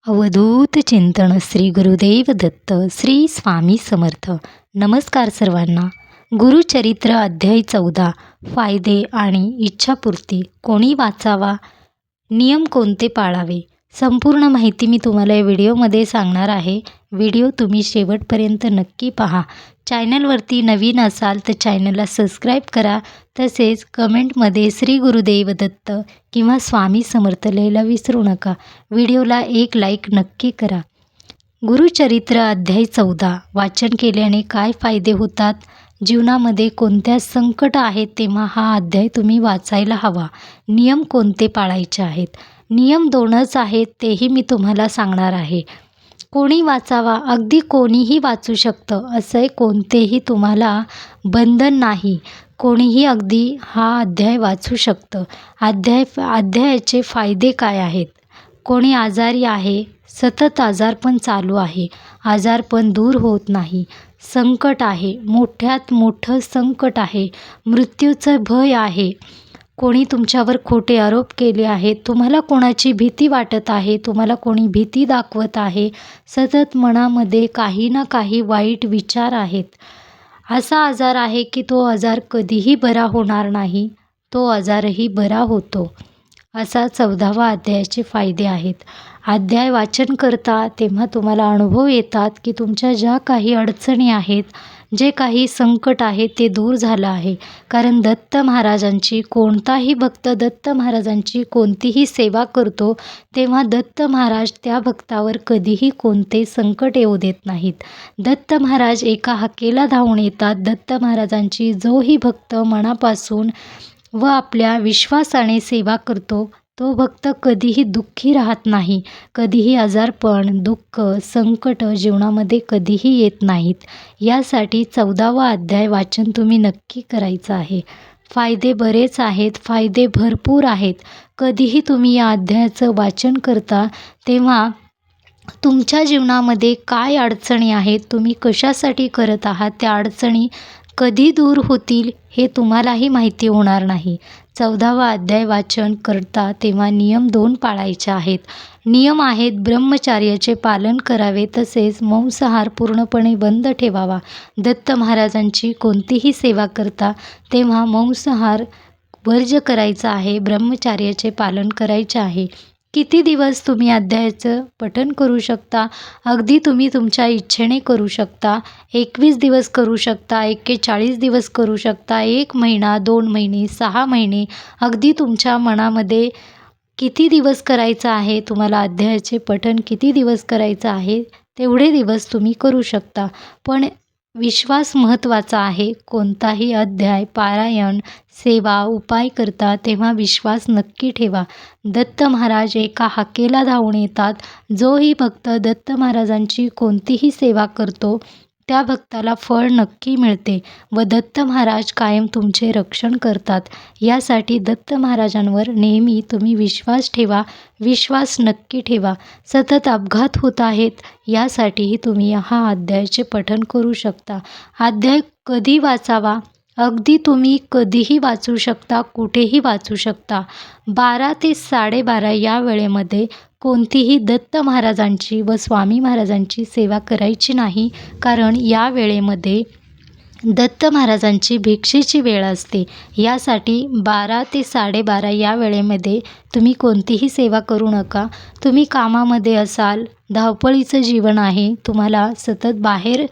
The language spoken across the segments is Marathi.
अवधूत चिंतन श्री गुरुदेव दत्त श्री स्वामी समर्थ. नमस्कार सर्वांना. गुरुचरित्र अध्याय 14. फायदे आणि इच्छापूर्ती. कोणी वाचावा, नियम कोणते पाळावे, संपूर्ण माहिती मी तुम्हाला या व्हिडिओमध्ये सांगणार आहे. व्हिडिओ तुम्ही शेवटपर्यंत नक्की पहा. चॅनलवरती नवीन असाल तर चॅनलला सबस्क्राईब करा. तसेच कमेंटमध्ये श्री गुरुदेव दत्त किंवा स्वामी समर्थ लिहायला विसरू नका. व्हिडिओला एक लाईक नक्की करा. गुरुचरित्र अध्याय 14. वाचन केल्याने काय फायदे होतात, जीवनामध्ये कोणत्या संकट आहेत तेव्हा हा अध्याय तुम्ही वाचायला हवा. नियम कोणते पाळायचे आहेत. नियम 2च आहेत, तेही मी तुम्हाला सांगणार आहे. कोणी वाचावा, अगदी कोणीही वाचू शकतं, असे कोणतेही तुम्हाला बंधन नाही. कोणीही अगदी हा अध्याय वाचू शकतं. अध्यायाचे फायदे काय आहेत. कोणी आजारी आहे, सतत आजारपण चालू आहे, आजारपण दूर होत नाही, संकट आहे, मोठ्यात मोठं संकट आहे, मृत्यूचं भय आहे, कोणी तुमच्यावर खोटे आरोप केले आहेत, तुम्हाला कोणाची भीती वाटत आहे, तुम्हाला कोणी भीती दाखवत आहे, सतत मनामध्ये काही ना काही वाईट विचार आहेत. असा आजार आहे की तो आजार कधीही बरा होणार नाही, तो आजारही बरा होतो. असा 14व्या अध्यायाचे फायदे आहेत. अध्याय वाचन करता तेव्हा तुम्हाला अनुभव येतात की तुमच्या ज्या काही अडचणी आहेत, जे काही संकट आहे ते दूर झालं आहे. कारण दत्त महाराजांची कोणताही भक्त दत्त महाराजांची कोणतीही सेवा करतो तेव्हा दत्त महाराज त्या भक्तावर कधीही कोणते संकट येऊ देत नाहीत. दत्त महाराज एका हाकेला धावून येतात. दत्त महाराजांची जोही भक्त मनापासून व आपल्या विश्वासाने सेवा करतो तो भक्त कधीही दुःखी राहत नाही. कधीही आजारपण, दुःख, संकट जीवनामध्ये कधीही येत नाहीत. यासाठी 14वा अध्याय वाचन तुम्ही नक्की करायचं आहे. फायदे बरेच आहेत, फायदे भरपूर आहेत. कधीही तुम्ही या अध्यायाचं वाचन करता तेव्हा तुमच्या जीवनामध्ये काय अडचणी आहेत, तुम्ही कशासाठी करत आहात, त्या अडचणी कधी दूर होतील हे तुम्हालाही माहिती होणार नाही. 14वा अध्याय वाचन करता तेव्हा नियम 2 पाळायचे आहेत. नियम आहेत, ब्रह्मचर्याचे पालन करावे, तसेच मांसाहार पूर्णपणे बंद ठेवावा. दत्त महाराजांची कोणतीही सेवा करता तेव्हा मांसाहार वर्ज्य करायचा आहे, ब्रह्मचर्याचे पालन करायचे आहे. किती दिवस तुम्ही अध्यायाचं पठण करू शकता, अगदी तुम्ही तुमच्या इच्छेने करू शकता. 21 दिवस करू शकता, 41 दिवस करू शकता, 1 महिना, 2 महिने, 6 महिने, अगदी तुमच्या मनामध्ये किती दिवस करायचं आहे, तुम्हाला अध्यायाचे पठण किती दिवस करायचं आहे तेवढे दिवस तुम्ही करू शकता. पण विश्वास महत्त्वाचा आहे. कोणताही अध्याय, पारायण, सेवा, उपाय करता तेव्हा विश्वास नक्की ठेवा. दत्त महाराज एका हाकेला धावून येतात. जोही भक्त दत्त महाराजांची कोणतीही सेवा करतो त्या भक्ताला फळ नक्की मिळते व दत्त महाराज कायम तुमचे रक्षण करतात. यासाठी दत्त महाराजांवर नेहमी तुम्ही विश्वास ठेवा, विश्वास नक्की ठेवा. सतत अपघात होत आहेत, यासाठीही तुम्ही हा अध्यायाचे पठण करू शकता. अध्याय कधी वाचावा, अगदी तुम्ही कधीही वाचू शकता, कुठेही वाचू शकता. 12 ते 12:30 या वेळेमध्ये कोणतीही दत्त महाराजांची व स्वामी महाराजांची सेवा करायची नाही. कारण या वेळेमध्ये दत्त महाराजांची भिक्षेची वेळ असते. यासाठी 12 ते 12:30 या वेळेमध्ये तुम्ही कोणतीही सेवा करू नका. तुम्ही कामामध्ये असाल, धावपळीचं जीवन आहे, तुम्हाला सतत बाहेर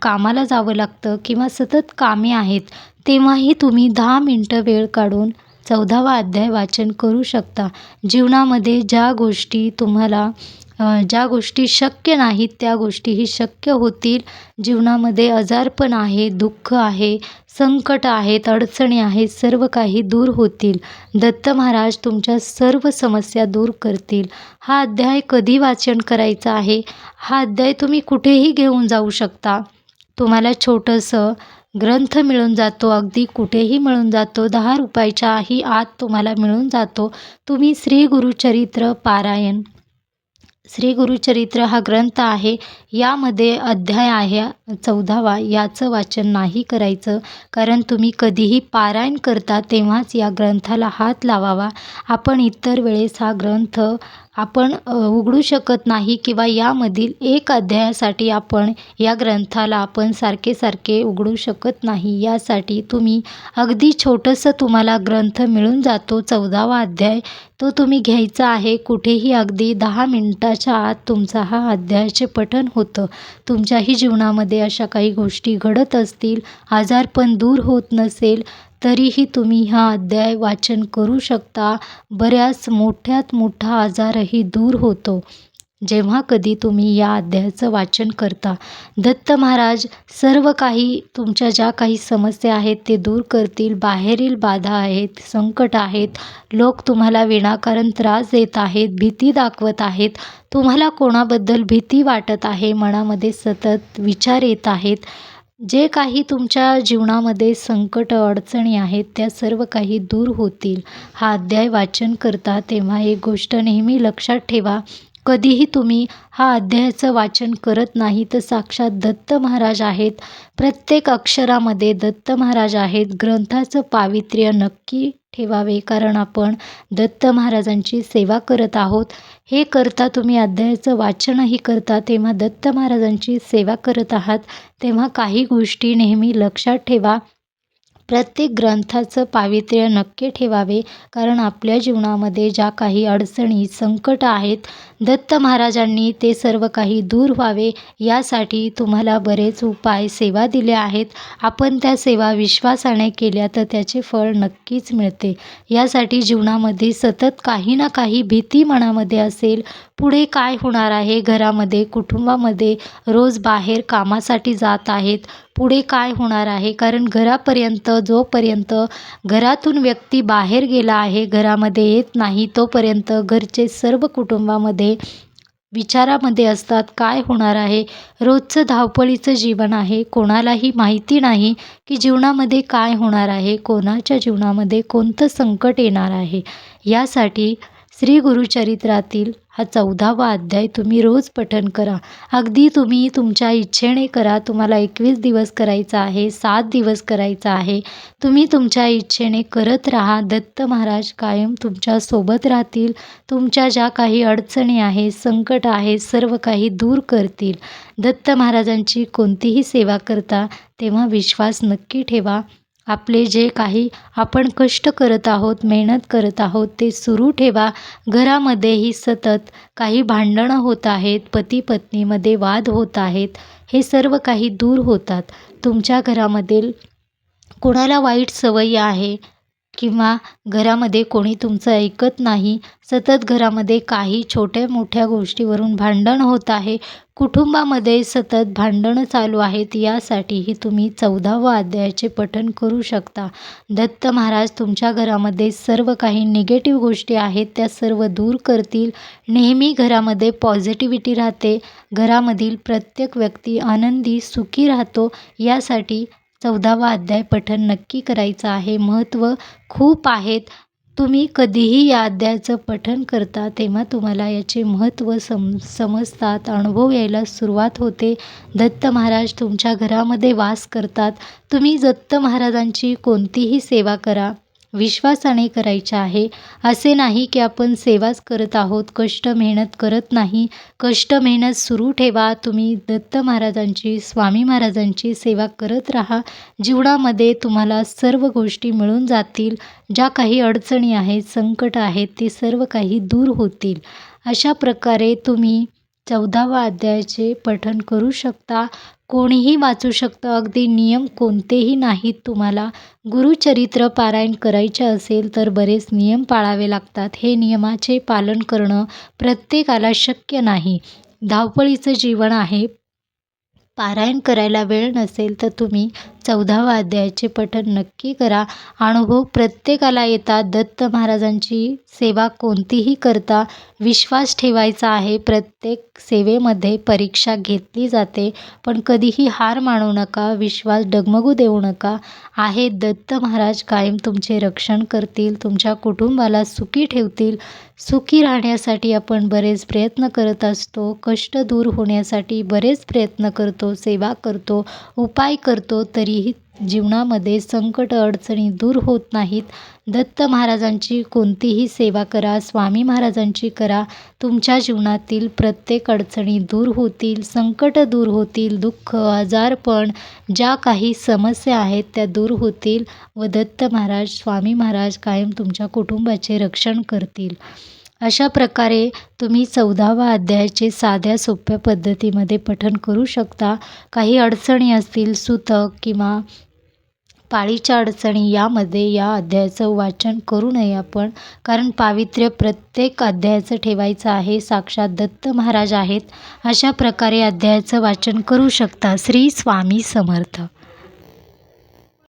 कामाला जावं लागतं किंवा सतत कामे आहेत, तेव्हाही तुम्ही 10 मिनटं वेळ काढून 14वा अध्याय वाचन करू शकता. जीवनामध्ये ज्या गोष्टी शक्य नाहीत त्या गोष्टीही शक्य होतील. जीवनामध्ये आजारपण आहे, दुःख आहे, संकट आहेत, अडचणी आहेत, सर्व काही दूर होतील. दत्त महाराज तुमच्या सर्व समस्या दूर करतील. हा अध्याय कधी वाचन करायचा आहे. हा अध्याय तुम्ही कुठेही घेऊन जाऊ शकता. तुम्हाला छोटंसं ग्रंथ मिळून जातो, अगदी कुठेही मिळून जातो. 10 रुपयाच्याही आत तुम्हाला मिळून जातो. तुम्ही श्री गुरुचरित्र पारायण, श्री गुरुचरित्र हा ग्रंथ आहे, यामध्ये अध्याय आहे 14वा, याचं वाचन नाही करायचं. कारण तुम्ही कधीही पारायण करता तेव्हाच या ग्रंथाला हात लावावा. आपण इतर वेळेस हा ग्रंथ आपण उघडू शकत नाही किंवा यामधील एक अध्यायासाठी आपण या ग्रंथाला आपण सारखे उघडू शकत नाही. यासाठी तुम्ही अगदी छोटंसं तुम्हाला ग्रंथ मिळून जातो. 14वा अध्याय तो तुम्ही घ्यायचा आहे. कुठेही अगदी 10 मिनिटाच्या आत तुमचा हा अध्यायाचे पठण होतं. तुमच्याही जीवनामध्ये अशा काही गोष्टी घडत असतील, आजारपण दूर होत नसेल, तरीही तुम्ही हा अध्याय वाचन करू शकता. बऱ्याच मोठ्यात मोठा आजारही दूर होतो जेव्हा कधी तुम्ही या अध्यायाचं वाचन करता. दत्त महाराज सर्व काही तुमच्या ज्या काही समस्या आहेत ते दूर करतील. बाहेरील बाधा आहेत, संकट आहेत, लोक तुम्हाला विनाकारण त्रास देत आहेत, भीती दाखवत आहेत, तुम्हाला कोणाबद्दल भीती वाटत आहे, मनामध्ये सतत विचार येत आहेत, जे काही तुमच्या जीवनामध्ये संकट अडचणी आहेत त्या सर्व काही दूर होतील. हा अध्याय वाचन करता तेव्हा एक गोष्ट नेहमी लक्षात ठेवा, कधीही तुम्ही हा अध्यायाचं वाचन करत नाही तर साक्षात दत्त महाराज आहेत. प्रत्येक अक्षरामध्ये दत्त महाराज आहेत. ग्रंथाचं पावित्र्य नक्की ठेवावे, कारण आपण दत्त महाराजांची सेवा करत आहोत. हे करता तुम्ही अध्यायाचं वाचनही करता तेव्हा दत्त महाराजांची सेवा करत आहात. तेव्हा काही गोष्टी नेहमी लक्षात ठेवा. प्रत्येक ग्रंथाचं पावित्र्य नक्की ठेवावे, कारण आपल्या जीवनामध्ये ज्या काही अडचणी, संकट आहेत, दत्त महाराजांनी ते सर्व काही दूर व्हावे यासाठी तुम्हाला बरेच उपाय, सेवा दिल्या आहेत. आपण त्या सेवा विश्वासाने केल्या तर त्याचे फळ नक्कीच मिळते. यासाठी जीवनामध्ये सतत काही ना काही भीती मनामध्ये असेल, पुढे काय होणार आहे, घरामध्ये, कुटुंबामध्ये, रोज बाहेर कामासाठी जात आहेत, पुढे काय होणार आहे, कारण घरापर्यंत जोपर्यंत घरातून व्यक्ती बाहेर गेला आहे, घरामध्ये येत नाही, तोपर्यंत घरचे सर्व कुटुंबामध्ये विचारामध्ये असतात काय होणार आहे. रोजचं धावपळीचं जीवन आहे. कोणालाही माहिती नाही की जीवनामध्ये काय होणार आहे, कोणाच्या जीवनामध्ये कोणतं संकट येणार आहे. यासाठी श्री गुरुचरित्रातील हा 14वा अध्याय तुम्ही रोज पठण करा. अगदी तुम्ही तुमच्या इच्छेने करा. तुम्हाला 21 दिवस करायचा आहे, 7 दिवस करायचा आहे. तुम्ही तुमच्या इच्छेने करत राहा. दत्त महाराज कायम तुमच्या सोबत राहतील. तुमच्या ज्या काही अडचणी आहेत, संकट आहेत, सर्व काही दूर करतील. दत्त महाराजांची कोणतीही सेवा करता तेव्हा विश्वास नक्की ठेवा. आपले जे काही आपण कष्ट करत आहोत, मेहनत करत आहोत ते सुरू ठेवा. घरामध्येही सतत काही भांडणं होत आहेत, पती पत्नीमध्ये वाद होत आहेत, हे सर्व काही दूर होतात. तुमच्या घरामधील कोणाला वाईट सवयी आहे किंवा घरामध्ये कोणी तुमचं ऐकत नाही, सतत घरामध्ये काही छोट्या मोठ्या गोष्टीवरून भांडण होत आहे, कुटुंबामध्ये सतत भांडणं चालू आहेत, यासाठीही तुम्ही 14वा अध्यायाचे पठण करू शकता. दत्त महाराज तुमच्या घरामध्ये सर्व काही निगेटिव्ह गोष्टी आहेत त्या सर्व दूर करतील. नेहमी घरामध्ये पॉझिटिव्हिटी राहते. घरामधील प्रत्येक व्यक्ती आनंदी, सुखी राहतो. यासाठी 14वा अध्याय पठण नक्की करायचं आहे. महत्त्व खूप आहेत. तुम्ही कधीही या अध्यायाचं पठण करता तेव्हा तुम्हाला याचे महत्त्व समजतात, अनुभव यायला सुरुवात होते. दत्त महाराज तुमच्या घरामध्ये वास करतात. तुम्ही दत्त महाराजांची कोणतीही सेवा करा, विश्वासाने करायचे आहे. असे नाही की आपण सेवाच करत आहोत, कष्ट मेहनत करत नाही. कष्ट मेहनत सुरू ठेवा. तुम्ही दत्त महाराजांची, स्वामी महाराजांची सेवा करत राहा. जीवनामध्ये तुम्हाला सर्व गोष्टी मिळून जातील. ज्या काही अडचणी आहेत, संकट आहेत, ते सर्व काही दूर होतील. अशा प्रकारे तुम्ही 14वा अध्यायाचे पठण करू शकता. कोणीही वाचू शकतं. अगदी नियम कोणतेही नाहीत. तुम्हाला गुरुचरित्र पारायण करायचे असेल तर बरेच नियम पाळावे लागतात. हे नियमाचे पालन करणं प्रत्येकाला शक्य नाही. धावपळीचं जीवन आहे. पारायण करायला वेळ नसेल तर तुम्ही 14वा अध्यायाचे पठण नक्की करा. अनुभव प्रत्येकाला येतात. दत्त महाराजांची सेवा कोणतीही करता विश्वास ठेवायचा आहे. प्रत्येक सेवेमध्ये परीक्षा घेतली जाते, पण कधीही हार मानू नका, विश्वास डगमगू देऊ नका. आहे दत्त महाराज कायम तुमचे रक्षण करतील, तुमच्या कुटुंबाला सुखी ठेवतील. सुखी राहण्यासाठी आपण बरेच प्रयत्न करत असतो, कष्ट दूर होण्यासाठी बरेच प्रयत्न करतो, सेवा करतो, उपाय करतो, तरीही जीवनामध्ये संकट अडचणी दूर होत नाहीत. दत्त महाराजांची कोणतीही सेवा करा, स्वामी महाराजांची करा, तुमच्या जीवनातील प्रत्येक अडचणी दूर होतील, संकट दूर होतील, दुःख, आजारपण, ज्या काही समस्या आहेत त्या दूर होतील व दत्त महाराज, स्वामी महाराज कायम तुमच्या कुटुंबाचे रक्षण करतील. अशा प्रकारे तुम्ही 14वा अध्यायाचे साध्या सोप्या पद्धतीमध्ये पठण करू शकता. काही अडचणी असतील, सुतक किंवा पाळीच्या अडचणी, यामध्ये या अध्यायाचं वाचन करू नये आपण, कारण पावित्र्य प्रत्येक अध्यायाचं ठेवायचं आहे. साक्षात दत्त महाराज आहेत. अशा प्रकारे अध्यायाचं वाचन करू शकता. श्री स्वामी समर्थ.